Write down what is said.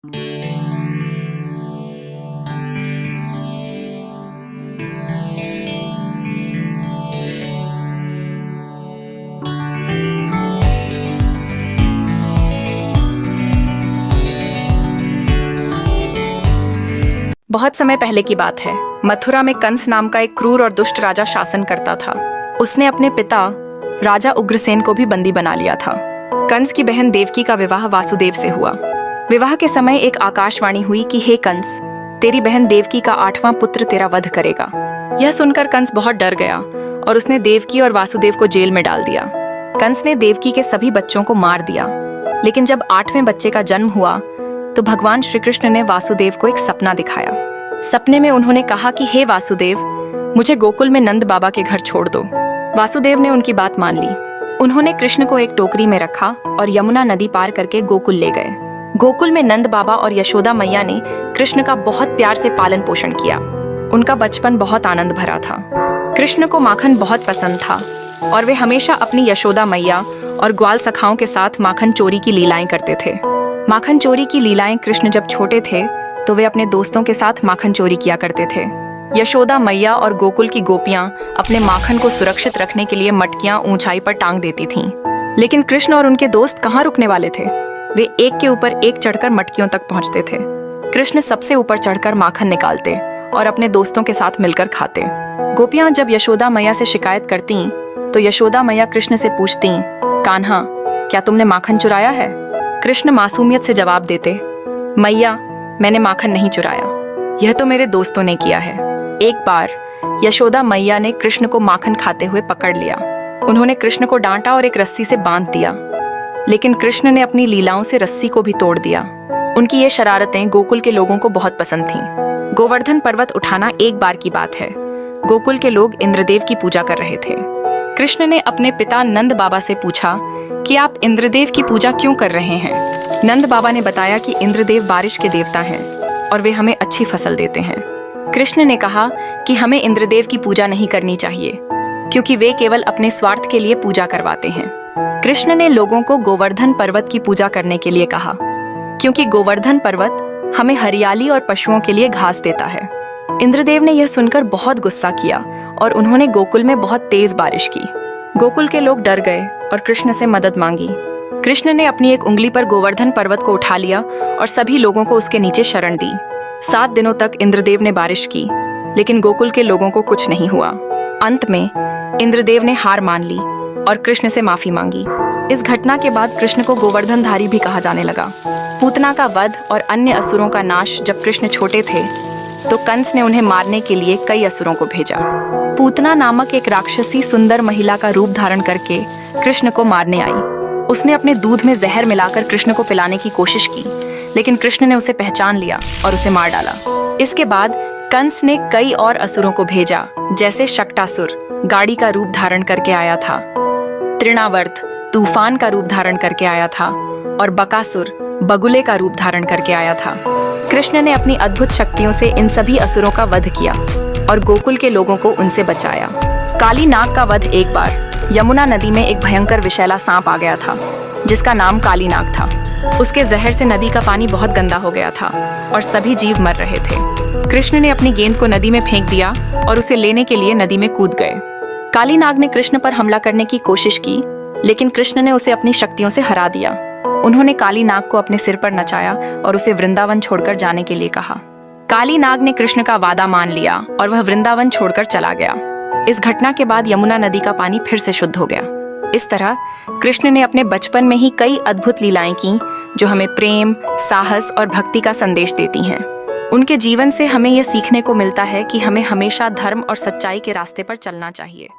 बहुत समय पहले की बात है। मथुरा में कंस नाम का एक क्रूर और दुष्ट राजा शासन करता था। उसने अपने पिता राजा उग्रसेन को भी बंदी बना लिया था। कंस की बहन देवकी का विवाह वासुदेव से हुआ। विवाह के समय एक आकाशवाणी हुई कि हे कंस, तेरी बहन देवकी का 8वां पुत्र तेरा वध करेगा। यह सुनकर कंस बहुत डर गया और उसने देवकी और वासुदेव को जेल में डाल दिया। कंस ने देवकी के सभी बच्चों को मार दिया। लेकिन जब 8वें बच्चे का जन्म हुआ तो भगवान श्री कृष्ण ने वासुदेव को एक सपना दिखाया। सपने में उन्होंने कहा कि हे वासुदेव, मुझे गोकुल में नंद बाबा के घर छोड़ दो। वासुदेव ने उनकी बात मान ली। उन्होंने कृष्ण को एक टोकरी में रखा और यमुना नदी पार करके गोकुल ले गए। गोकुल में नंद बाबा और यशोदा मैया ने कृष्ण का बहुत प्यार से पालन पोषण किया। उनका बचपन बहुत आनंद भरा था। कृष्ण को माखन बहुत पसंद था और वे हमेशा अपनी यशोदा मैया और ग्वाल सखाओं के साथ माखन चोरी की लीलाएं करते थे। माखन चोरी की लीलाएं कृष्ण जब छोटे थे तो वे अपने दोस्तों के साथ माखन चोरी किया करते थे। यशोदा मैया और गोकुल की गोपियां अपने माखन को सुरक्षित रखने के लिए मटकियां ऊंचाई पर टांग देती थीं। लेकिन कृष्ण और उनके दोस्त कहाँ रुकने वाले थे। वे एक के ऊपर एक चढ़कर मटकियों तक पहुंचते थे। कृष्ण सबसे ऊपर चढ़कर माखन निकालते और अपने दोस्तों के साथ मिलकर खाते। गोपियां जब यशोदा मैया से शिकायत करती तो यशोदा मैया कृष्ण से पूछती, कान्हा, क्या तुमने माखन चुराया है? कृष्ण मासूमियत से जवाब देते, मैया, मैंने माखन नहीं चुराया, यह तो मेरे दोस्तों ने किया है। एक बार यशोदा मैया ने कृष्ण को माखन खाते हुए पकड़ लिया। उन्होंने कृष्ण को डांटा और एक रस्सी से बांध दिया। लेकिन कृष्ण ने अपनी लीलाओं से रस्सी को भी तोड़ दिया। उनकी ये शरारतें गोकुल के लोगों को बहुत पसंद थीं। गोवर्धन पर्वत उठाना एक बार की बात है। गोकुल के लोग इंद्रदेव की पूजा कर रहे थे। कृष्ण ने अपने पिता नंद बाबा से पूछा कि आप इंद्रदेव की पूजा क्यों कर रहे हैं? नंद बाबा ने बताया कि इंद्रदेव बारिश के देवता हैं और वे हमें अच्छी फसल देते हैं। कृष्ण ने कहा कि हमें इंद्रदेव की पूजा नहीं करनी चाहिए क्योंकि वे केवल अपने स्वार्थ के लिए पूजा करवाते हैं। कृष्ण ने लोगों को गोवर्धन पर्वत की पूजा करने के लिए कहा क्योंकि गोवर्धन पर्वत हमें हरियाली और पशुओं के लिए घास देता है। इंद्रदेव ने यह सुनकर बहुत गुस्सा किया और उन्होंने गोकुल में बहुत तेज बारिश की। गोकुल के लोग डर गए और कृष्ण से मदद मांगी। कृष्ण ने अपनी एक उंगली पर गोवर्धन पर्वत को उठा लिया और सभी लोगों को उसके नीचे शरण दी। 7 दिनों तक इंद्रदेव ने बारिश की, लेकिन गोकुल के लोगों को कुछ नहीं हुआ। अंत में इंद्रदेव ने हार मान ली और कृष्ण से माफी मांगी। इस घटना के बाद कृष्ण को गोवर्धनधारी भी कहा जाने लगा। पूतना का वध और अन्य असुरों का नाश जब कृष्ण छोटे थे तो कंस ने उन्हें मारने के लिए कई असुरों को भेजा। पूतना नामक एक राक्षसी सुंदर महिला का रूप धारण करके कृष्ण को मारने आई। उसने अपने दूध में जहर मिलाकर कृष्ण को पिलाने की कोशिश की, लेकिन कृष्ण ने उसे पहचान लिया और उसे मार डाला। इसके बाद कंस ने कई और असुरों को भेजा, जैसे शक्टासुर गाड़ी का रूप धारण करके आया था, तृणावर्त तूफान का रूप धारण करके आया था और बकासुर बगुले का रूप धारण करके आया था। कृष्ण ने अपनी अद्भुत शक्तियों से इन सभी असुरों का वध किया और गोकुल के लोगों को उनसे बचाया। काली नाग का वध एक बार यमुना नदी में एक भयंकर विषैला सांप आ गया था जिसका नाम काली नाग था। उसके जहर से नदी का पानी बहुत गंदा हो गया था और सभी जीव मर रहे थे। कृष्ण ने अपनी गेंद को नदी में फेंक दिया और उसे लेने के लिए नदी में कूद गए। काली नाग ने कृष्ण पर हमला करने की कोशिश की, लेकिन कृष्ण ने उसे अपनी शक्तियों से हरा दिया। उन्होंने काली नाग को अपने सिर पर नचाया और उसे वृंदावन छोड़कर जाने के लिए कहा। काली नाग ने कृष्ण का वादा मान लिया और वह वृंदावन छोड़कर चला गया। इस घटना के बाद यमुना नदी का पानी फिर से शुद्ध हो गया। इस तरह कृष्ण ने अपने बचपन में ही कई अद्भुत लीलाएं की जो हमें प्रेम, साहस और भक्ति का संदेश देती हैं। उनके जीवन से हमें यह सीखने को मिलता है कि हमें हमेशा धर्म और सच्चाई के रास्ते पर चलना चाहिए।